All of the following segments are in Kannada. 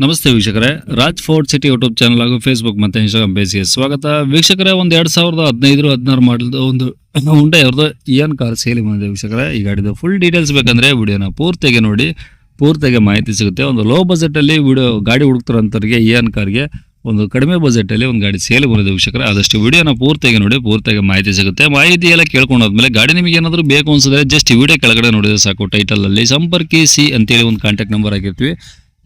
ನಮಸ್ತೆ ವೀಕ್ಷಕರೇ, Raj fort city YouTube channel ಹಾಗೂ ಫೇಸ್ಬುಕ್ ಮತ್ತು ಇನ್ಸ್ಟಾಗ್ರಾಮ್ ಪೇಜ್ಗೆ ಸ್ವಾಗತ. ವೀಕ್ಷಕರೇ, ಒಂದು 2015-16 ಮಾಡಲ್ದು ಒಂದು ಹುಂಡೈ ಅವ್ರದ್ದು ಇಯಾನ್ ಕಾರ್ ಸೇಲಿ ಬಂದಿದೆ ವೀಕ್ಷಕರೇ. ಈ ಗಾಡಿದು ಫುಲ್ ಡೀಟೇಲ್ಸ್ ಬೇಕಂದ್ರೆ ವಿಡಿಯೋನ ಪೂರ್ತಿಗೆ ನೋಡಿ, ಪೂರ್ತಿಗೆ ಮಾಹಿತಿ ಸಿಗುತ್ತೆ. ಒಂದು ಲೋ ಬಜೆಟಲ್ಲಿ ಗಾಡಿ ಹುಡುಕ್ತಾರಂತವ್ರಿಗೆ ಇಯಾನ್ ಕಾರ್ಗೆ ಒಂದು ಕಡಿಮೆ ಬಜೆಟಲ್ಲಿ ಒಂದು ಗಾಡಿ ಸೇಲ್ ಬಂದಿದೆ ವೀಕ್ಷಕರೇ. ಆದಷ್ಟು ವಿಡಿಯೋನ ಪೂರ್ತಿಗೆ ನೋಡಿ, ಪೂರ್ತಿಗೆ ಮಾಹಿತಿ ಸಿಗುತ್ತೆ. ಮಾಹಿತಿ ಎಲ್ಲ ಕೇಳ್ಕೊಂಡಾದ್ಮೇಲೆ ಗಾಡಿ ನಿಮಗೆ ಏನಾದರೂ ಬೇಕು ಅನ್ಸಿದ್ರೆ ಜಸ್ಟ್ ವಿಡಿಯೋ ಕೆಳಗಡೆ ನೋಡಿದ್ರೆ ಸಾಕು. ಟೈಟಲಲ್ಲಿ ಸಂಪರ್ಕಿಸಿ ಅಂತೇಳಿ ಒಂದು ಕಾಂಟ್ಯಾಕ್ಟ್ ನಂಬರ್ ಆಗಿರ್ತೀವಿ,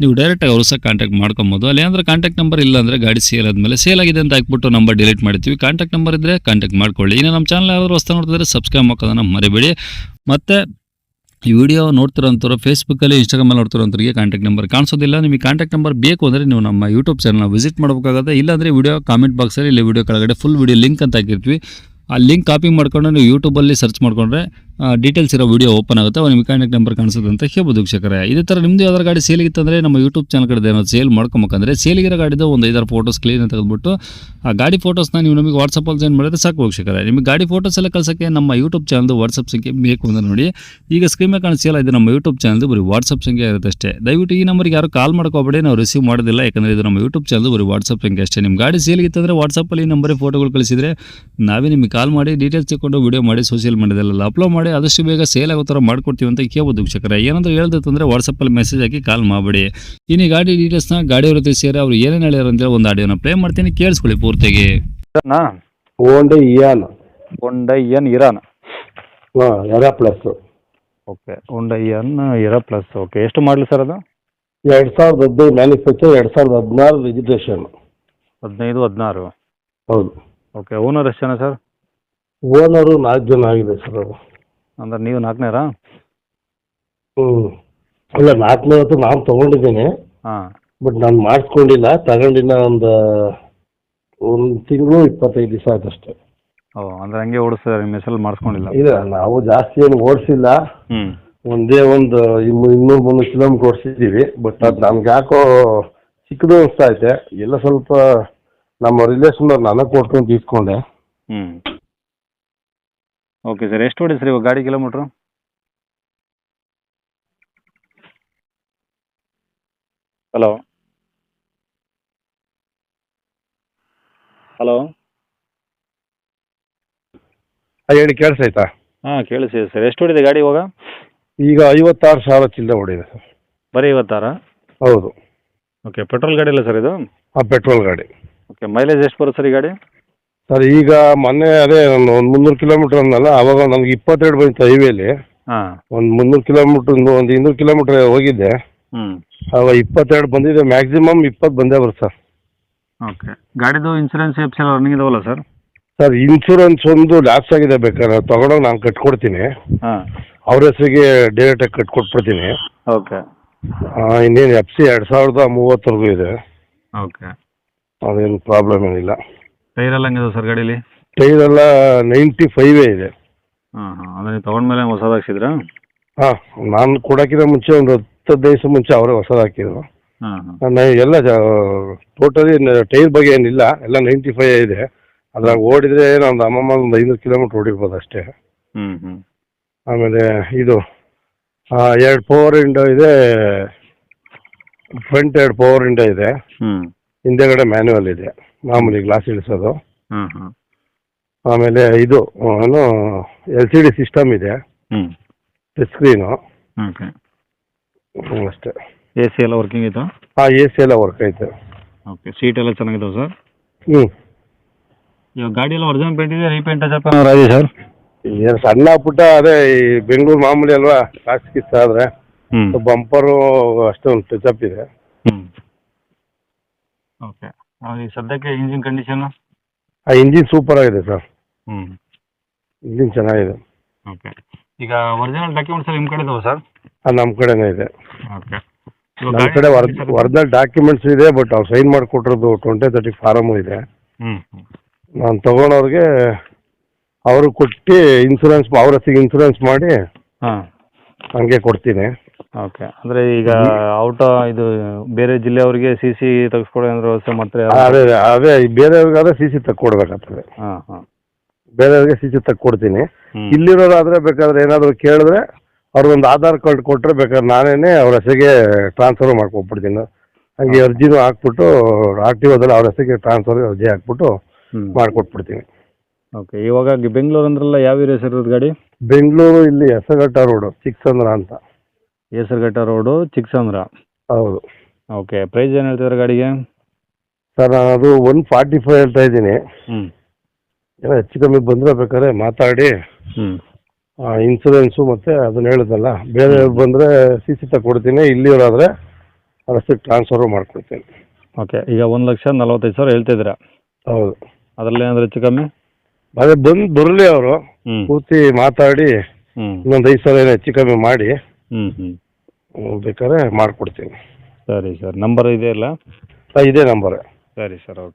ನೀವು ಡೈರೆಕ್ಟಾಗಿ ಅವ್ರು ಸಹ ಕಾಂಟ್ಯಾಕ್ಟ್ ಮಾಡ್ಕೊಬೋದು. ಅಲ್ಲಿ ಅಂದರೆ ಕಾಂಟ್ಯಾಕ್ಟ್ ನಂಬರ್ ಇಲ್ಲ ಅಂದರೆ ಗಾಡಿ ಸೇಲ್ ಆದಮೇಲೆ ಸೇಲ್ ಆಗಿದೆ ಅಂತ ಹಾಕ್ಬಿಟ್ಟು ನಂಬರ್ ಡಿಲೀಟ್ ಮಾಡ್ತೀವಿ. ಕಾಂಟ್ಯಾಕ್ಟ್ ನಂಬರ್ ಇದ್ದರೆ ಕಾಂಟ್ಯಾಕ್ಟ್ ಮಾಡ್ಕೊಳ್ಳಿ. ಇನ್ನು ನಮ್ಮ ಚಾನಲ್ ಯಾರಾದರೂ ಹೊಸ ನೋಡ್ತಿದ್ರೆ ಸಬ್ಸ್ಕ್ರೈಬ್ ಮಾಡೋದನ್ನು ಮರಿಬೇಡಿ. ಮತ್ತು ಈ ವಿಡಿಯೋ ನೋಡ್ತಿರೋಂಥವ್ರು ಫೇಸ್ಬುಕ್ಕಲ್ಲಿ, ಇನ್ಸ್ಟಾಗ್ರಾಮಲ್ಲಿ ನೋಡ್ತಿರೋಂಥವ್ರಿಗೆ ಕಾಂಟ್ಯಾಕ್ಟ್ ನಂಬರ್ ಕಾಣಿಸೋದಿಲ್ಲ. ನಿಮಗೆ ಕಾಂಟ್ಯಾಕ್ಟ್ ನಂಬರ್ ಬೇಕು ಅಂದರೆ ನೀವು ನಮ್ಮ ಯೂಟ್ಯೂಬ್ ಚಾನಲ್ನ ವಿಸಿಟ್ ಮಾಡಬೇಕಾಗುತ್ತೆ. ಇಲ್ಲಾಂದರೆ ವಿಡಿಯೋ ಕಾಮೆಂಟ್ ಬಾಕ್ಸಲ್ಲಿ ಇಲ್ಲಿ ವಿಡಿಯೋ ಕೆಳಗಡೆ ಫುಲ್ ವಿಡಿಯೋ ಲಿಂಕ್ ಅಂತ ಹಾಕಿರ್ತೀವಿ. ಆ ಲಿಂಕ್ ಕಾಪಿ ಮಾಡ್ಕೊಂಡು ನೀವು ಯೂಟ್ಯೂಬಲ್ಲಿ ಸರ್ಚ್ ಮಾಡಿಕೊಂಡ್ರೆ ಡೀಟೇಲ್ಸ್ ಇರೋ ವಿಡಿಯೋ ಓಪನ್ ಆಗುತ್ತೆ. ಅವಾಗ ನಿಮಗೆ ಕಾಂಟ್ಯಾಕ್ಟ್ ನಂಬರ್ ಕಾಣಿಸುತ್ತೆ ಅಂತ ಹೇಳ್ಬೋದು ವೀಕ್ಷಕರೇ. ಇದೇ ಥರ ನಿಮ್ಮದು ಯಾವ್ದಾರು ಗಾಡಿ ಸೇಲಿಗಿತ್ತಂದರೆ ನಮ್ಮ ಯೂಟ್ಯೂಬ್ ಚಾನಲ್ ಕಡೆ ಏನಾದ್ರು ಸೇಲ್ ಮಾಡ್ಕೊಬೇಕಂದ್ರೆ ಸೇಲಿಗಿರೋ ಗಾಡಿದು ಒಂದು 5-6 ಫೋಟೋಸ್ ಕ್ಲೀನ್ ತೆಗೆದುಬಿಟ್ಟು ಆ ಗಾಡಿ ಫೋಟೋಸ್ನ ನೀವು ನಮಗೆ ವಾಟ್ಸಪ್ಪಲ್ಲಿ ಸೆಂಡ್ ಮಾಡಿದ್ರೆ ಸಾಕು ವೀಕ್ಷಕರೇ. ನಿಮಗೆ ಗಾಡಿ ಫೋಟೋಸ್ ಎಲ್ಲ ಕಳ್ಸೋಕ್ಕೆ ನಮ್ಮ ಯೂಟ್ಯೂಬ್ ಚಾನಲ್ದು ವಾಟ್ಸಪ್ ಸಂಖ್ಯೆ ಬೇಕು ಅಂತ ನೋಡಿ. ಈಗ ಸ್ಕ್ರೀನ್ ಮೇಲೆ ಕಾಣಿಸಿಲ್ಲ, ಇದು ನಮ್ಮ ಯೂಟ್ಯೂಬ್ ಚಾನಲ್ದು ಬರೀ ವಾಟ್ಸಪ್ ಸಂಖ್ಯೆ ಇರುತ್ತೆ ಅಷ್ಟೇ. ದಯವಿಟ್ಟು ಈ ನಂಬರ್ಗೆ ಯಾರು ಕಾಲ್ ಮಾಡ್ಕೋಬೇಡಿ, ನಾವು ರಿಸೀವ್ ಮಾಡೋದಿಲ್ಲ. ಯಾಕಂದರೆ ಇದು ನಮ್ಮ ಯೂಟ್ಯೂಬ್ ಚಾನಲ್ದು ಬರೀ ವಾಟ್ಸಪ್ ಸಂಖ್ಯೆ ಅಷ್ಟೇ. ನಿಮ್ಮ ಗಾಡಿ ಸೇಲಿಗಿತ್ತಂದರೆ ವಾಟ್ಸಪ್ಪಲ್ಲಿ ಈ ನಂಬರಿಗೆ ಫೋಟೋಗಳು ಕಳಿಸಿದರೆ ನಾವೇ ನಿಮಗೆ ಕಾಲ್ ಮಾಡಿ ಡೀಟೇಲ್ಸ್ ತಗೊಂಡು ವಿಡಿಯೋ ಮಾಡಿ ಸೋಷಿಯಲ್ ಮೀಡಿಯಾದಲ್ಲೆಲ್ಲ ಅಪ್ಲೋಡ್ ಮಾಡಿ ಆದಷ್ಟು ಬೇಗ ಸೇಲ್ ಆಗೋ ಥರ ಮಾಡ್ಕೊಡ್ತೀವಿ ಅಂತ ಕೇಳ್ಬೋದು ವೀಕ್ಷಕರೇ. ಏನಾದರೂ ಹೇಳ್ದಂದ್ರೆ ವಾಟ್ಸಪ್ಪಲ್ಲಿ ಮೆಸೇಜ್ ಹಾಕಿ ಕಾಲ್ ಮಾಡಬೇಡಿ. ಇನ್ನು ಈ ಗಾಡಿ ಡೀಟೇಲ್ಸ್ನ ಗಾಡಿಯವ್ರ ಜೊತೆ ಸೇರಿ ಅವ್ರು ಏನೇನು ಹೇಳ್ಯಾರ ಅಂತೇಳಿ ಒಂದು ಆಡಿಯೋನ ಪ್ಲೇ ಮಾಡ್ತೀನಿ, ಕೇಳಿಸ್ಕೊಳ್ಳಿ ಪೂರ್ತಿಗೆ. Hyundai Eon. ಹೋಂಡೈ ಇಯಾನ್ ಇರಾನ್. Era plus. Okay, Hyundai Eon Era plus. Okay, ಎಷ್ಟು ಮಾಡಲಿ ಸರ್ ಅದು? 2015 ಮ್ಯಾನುಫ್ಯಾಕ್ಚರ್, 2016 ರಿಜಿಸ್ಟ್ರೇಷನ್. 15-16. ಹೌದು. ಓಕೆ, ಓನರ್ ಎಷ್ಟು ಜನ ಸರ್? ಓನರು 4 ಜನ ಆಗಿದೆ ಸರ್ ಅದು. ಅಂದ್ರೆ ನೀವು 4ನೇರಾ? ಇಲ್ಲ, 4ನೇ ಹೊತ್ತು ನಾನು ತೊಗೊಂಡಿದ್ದೀನಿ. ಹಾಂ. ಬಟ್ ನಾನು ಮಾಡಿಸ್ಕೊಂಡಿಲ್ಲ, ತಗೊಂಡಿನ ಒಂದು ತಿಂಗಳು 25 ದಿವಸ ಆಯ್ತು ಅಷ್ಟೇ. ಓ, ಅಂದರೆ ಹಂಗೆ ಓಡಿಸ್ತಾರೆ, ನಿಮ್ಮ ಹೆಸರಲ್ಲಿ ಮಾಡಿಸ್ಕೊಂಡಿಲ್ಲ? ಇಲ್ಲ, ನಾವು ಜಾಸ್ತಿ ಏನು ಓಡಿಸಿಲ್ಲ. ಒಂದೇ ಒಂದು 200-300 ಕಿಲೋಮೀಟ್ರ್ ಓಡಿಸಿದ್ದೀವಿ. ಬಟ್ ಅದು ನಮ್ಗೆ ಯಾಕೋ ಚಿಕ್ಕದು ಅನಿಸ್ತಾ ಐತೆ. ಎಲ್ಲ ಸ್ವಲ್ಪ ನಮ್ಮ ರಿಲೇಷನ್ ಅವ್ರು ನನಗೆ ಕೊಟ್ಕೊಂಡು తీసుಕೊಂಡೆ. ಓಕೆ ಸರ್, ಎಷ್ಟು ಹೊಡಿ ಸರ್ ಇವಾಗ ಗಾಡಿ ಕಿಲೋಮೀಟ್ರು? ಹಲೋ ಹಲೋ ಹೇಳಿ, ಕೇಳಿಸೈತಾ? ಹಾಂ, ಕೇಳಿಸಿದೆ ಸರ್. ಎಷ್ಟು ಹೊಡಿದೆ ಗಾಡಿ ಇವಾಗ? ಈಗ 56,000 ಚಿಲ್ಲರೆ ಹೊಡಿದೆ ಸರ್. ಬರೀ 56? ಹೌದು. ಓಕೆ, ಪೆಟ್ರೋಲ್ ಗಾಡಿ ಇಲ್ಲ ಸರ್ ಇದು? ಹಾಂ, ಪೆಟ್ರೋಲ್ ಗಾಡಿ. ಓಕೆ, ಮೈಲೇಜ್ ಎಷ್ಟು ಬರುತ್ತೆ ಸರ್ ಈ ಗಾಡಿ? ಸರ್ ಈಗ ಮೊನ್ನೆ ಅದೇ ಒಂದು 300 ಕಿಲೋಮೀಟ್ರ್ ಅಂದಲ್ಲ, ಅವಾಗ ನನಗೆ 22 ಬಂತು ಹೈವೇಲಿ. ಹಾಂ. ಒಂದು 300 ಕಿಲೋಮೀಟ್ರ್, ಒಂದು 200 ಕಿಲೋಮೀಟ್ರ್ ಹೋಗಿದ್ದೆ. ಅವಾಗ 22 ಬಂದಿದೆ. ಮ್ಯಾಕ್ಸಿಮಮ್ 20 ಬಂದೇ ಬರುತ್ತೆ ಸರ್. ಓಕೆ, ಗಾಡಿದು ಇನ್ಸೂರೆನ್ಸ್ ಎಫ್ಸ್ ಎಲ್ಲ ರನ್ನಿಂಗ್ ಇದಾವಲ್ಲ ಸರ್? ಸರ್, ಇನ್ಶೂರೆನ್ಸ್ ಒಂದು ಲ್ಯಾಪ್ಸ್ ಆಗಿದೆ. ಬೇಕಾದ್ರೆ ತೊಗೊಂಡೋಗಿ ನಾನು ಕಟ್ಕೊಡ್ತೀನಿ. ಹಾಂ. ಅವ್ರ ಹೆಸರಿಗೆ ಡೈರೆಕ್ಟಾಗಿ ಕಟ್ಕೊಟ್ಬಿಡ್ತೀನಿ. ಓಕೆ. ಇನ್ನೇನು FC 2030 ಇದೆ. ಓಕೆ, ಅದೇನು ಪ್ರಾಬ್ಲಮ್ ಏನಿಲ್ಲ. ಟೈರ್ ಎಲ್ಲ ಹೆಂಗಿದೆ ಸರ್ ಗಾಡೀಲಿ? ಟೈರ್ ಎಲ್ಲ 95 ಇದೆ. ಹಾಂ ಹಾಂ, ಅಂದರೆ ನೀವು ತೊಗೊಂಡ್ಮೇಲೆ ಹೊಸದು ಹಾಕ್ಸಿದ್ರಾ? ಹಾಂ, ನಾನು ಕೊಡೋಕ್ಕಿಂತ ಮುಂಚೆ ಒಂದು 10 ದಿವಸ ಮುಂಚೆ ಅವರೇ ಹೊಸದು ಹಾಕಿದ್ರು. ಹಾಂ ಹಾಂ. ನಾನು ಎಲ್ಲ ಟೋಟಲಿ ಟೈರ್ ಬಗ್ಗೆ ಏನಿಲ್ಲ, ಎಲ್ಲ 95 ಇದೆ. ಅದ್ರಾಗ ಓಡಿದ್ರೆ ಒಂದು ಅಮ್ಮಮ್ಮ ಒಂದು 500 ಕಿಲೋಮೀಟ್ರ್ ಓಡಿರ್ಬೋದು ಅಷ್ಟೇ. ಆಮೇಲೆ ಇದು 2 ಪವರ್ ವಿಂಡೋ ಇದೆ. ಫ್ರಂಟ್ 2 ಪವರ್ ವಿಂಡೋ ಇದೆ. ಹಿಂದೆಗಡೆ ಮ್ಯಾನ್ಯುವಲ್ ಇದೆ, ಮಾಮೂಲಿ ಗ್ಲಾಸ್ ಇಳಿಸೋದು. ಆಮೇಲೆ ಇದು ಏನು LCD ಸಿಸ್ಟಮ್ ಇದೆ, ಟಚ್ ಸ್ಕ್ರೀನು. ಓಕೆ, ಅಷ್ಟೇ. AC ಎಲ್ಲ ವರ್ಕಿಂಗ್ ಆಯಿತಾ? ಹಾಂ, AC ಎಲ್ಲ ವರ್ಕ್ ಐತೆ. ಓಕೆ, ಸೀಟ್ ಎಲ್ಲ ಚೆನ್ನಾಗಿದಾವೆ ಸರ್? ಇವಾಗ ಗಾಡಿ ಎಲ್ಲ ಒರಿಜಿನಲ್ ಪೇಂಟ್ ಇದೆ, ರೀಪೇಂಟ್ ಟಚಪ್ ಇದೆ ಸರ್? ಏನು ಸಣ್ಣ ಪುಟ್ಟ ಅದೇ ಈ ಬೆಂಗಳೂರು ಮಾಮೂಲಿ ಅಲ್ವಾ, ಕಾಕ್ಸ್ ಕಿಸ್ ಆದರೆ ಬಂಪರು ಅಷ್ಟೊಂದು ಟಚಪ್ ಇದೆ. ಓಕೆ, ಈಗ ಸದ್ಯಕ್ಕೆ ಇಂಜಿನ್ ಕಂಡೀಷನ್? ಇಂಜಿನ್ ಸೂಪರ್ ಆಗಿದೆ ಸರ್. ಇಂಜಿನ್ ಚೆನ್ನಾಗಿದೆ. ಓಕೆ, ಈಗ ಒರಿಜಿನಲ್ ಡಾಕ್ಯುಮೆಂಟ್ಸ್ ನಿಮ್ಮ ಕಡೆ ಇದಾವೆ ಸರ್? ನಮ್ಮ ಕಡೆನೇ ಇದೆ. ಓಕೆ, ನಮ್ಮ ಕಡೆ ಒರಿಜಿನಲ್ ಡಾಕ್ಯುಮೆಂಟ್ಸ್ ಇದೆ. ಬಟ್ ಅವ್ರು ಸೈನ್ ಮಾಡಿಕೊಟ್ಟಿರೋದು 2030 ಫಾರಮು ಇದೆ. ನಾನು ತೊಗೊಳೋರಿಗೆ ಅವರು ಕೊಟ್ಟು ಇನ್ಸೂರೆನ್ಸ್, ಅವ್ರ ಹೆಸರಿಗೆ ಇನ್ಸೂರೆನ್ಸ್ ಮಾಡಿ ಹಂಗೆ ಕೊಡ್ತೀನಿ. ಓಕೆ, ಅಂದರೆ ಈಗ ಔಟ್ ಇದು ಬೇರೆ ಜಿಲ್ಲೆಯವ್ರಿಗೆ CC ತೆಗೆಸ್ಕೊಡಿ ಅಂದ್ರೆ ವ್ಯವಸ್ಥೆ ಮಾಡ್ತಾರೆ? ಅದೇ ಬೇರೆಯವ್ರಿಗಾದ್ರೆ CC ತಕ್ಕೊಡ್ಬೇಕಾಗ್ತದೆ. ಬೇರೆಯವ್ರಿಗೆ CC ತಕ್ಕೊಡ್ತೀನಿ. ಇಲ್ಲಿರೋರಾದ್ರೆ ಬೇಕಾದ್ರೆ ಏನಾದರೂ ಕೇಳಿದ್ರೆ ಅವ್ರಿಗೊಂದು ಆಧಾರ್ ಕಾರ್ಡ್ ಕೊಟ್ಟರೆ ಬೇಕಾದ್ರೆ ನಾನೇ ಅವ್ರ ಹೆಸರಿಗೆ ಟ್ರಾನ್ಸ್ಫರ್ ಮಾಡ್ಕೊಟ್ಬಿಡ್ತೀನಿ. ಹಾಗೆ ಅರ್ಜಿನೂ ಹಾಕ್ಬಿಟ್ಟು ಆರ್ ಟಿ ಒದಲ್ಲಿ ಅವ್ರ ಹೆಸರಿಗೆ ಟ್ರಾನ್ಸ್ಫರ್ ಅರ್ಜಿ ಹಾಕ್ಬಿಟ್ಟು ಮಾಡಿಕೊಟ್ಬಿಡ್ತೀನಿ. ಓಕೆ, ಇವಾಗ ಬೆಂಗಳೂರು ಅಂದ್ರಲ್ಲ, ಯಾವ ಏರಿಯಾ ಸರ್ ಇರೋದು ಗಾಡಿ? ಬೆಂಗಳೂರು ಇಲ್ಲಿ ಹೆಸರಘಟ್ಟ ರೋಡು ಚಿಕ್ಕಸಂದ್ರ ಅಂತ. ಹೆಸರುಘಟ್ಟ ರೋಡು ಚಿಕ್ಕಸಂದ್ರ. ಹೌದು. ಓಕೆ, ಪ್ರೈಸ್ ಏನು ಹೇಳ್ತಿದ್ದಾರೆ ಗಾಡಿಗೆ? ಸರ್ ನಾನು ಅದು 145 ಹೇಳ್ತಾ ಇದ್ದೀನಿ. ಏನೋ ಹೆಚ್ಚು ಕಮ್ಮಿ ಬಂದರೆ ಬೇಕಾದ್ರೆ ಮಾತಾಡಿ ಇನ್ಸೂರೆನ್ಸು ಮತ್ತು ಅದನ್ನ ಹೇಳಿದ್ನಲ್ಲ, ಬೇರೆ ಬಂದರೆ ಸಿ ತಗೊಡ್ತೀನಿ, ಇಲ್ಲಿಯವರಾದರೆ ಅದಕ್ಕೆ ಟ್ರಾನ್ಸ್ಫರು ಮಾಡ್ಕೊಡ್ತೀನಿ. ಓಕೆ, ಈಗ 1,45,000 ಹೇಳ್ತಿದ್ದೀರಾ? ಹೌದು. ಅದರಲ್ಲಿ ಏನಾದರೂ ಹೆಚ್ಚು ಕಮ್ಮಿ? ಅದೇ ಬರಲಿ ಅವರು ಕೂತಿ ಮಾತಾಡಿ ಇನ್ನೊಂದು 5,000 ಏನೋ ಹೆಚ್ಚು ಕಮ್ಮಿ ಮಾಡಿ ಬೇಕಾದ್ರೆ ಮಾಡಿಕೊಡ್ತೀನಿ. ಸರಿ ಸರ್, ನಂಬರ್ ಇದೆಯಲ್ಲ? ಇದೇ ನಂಬರ್. ಸರಿ ಸರ್, ಓಕೆ.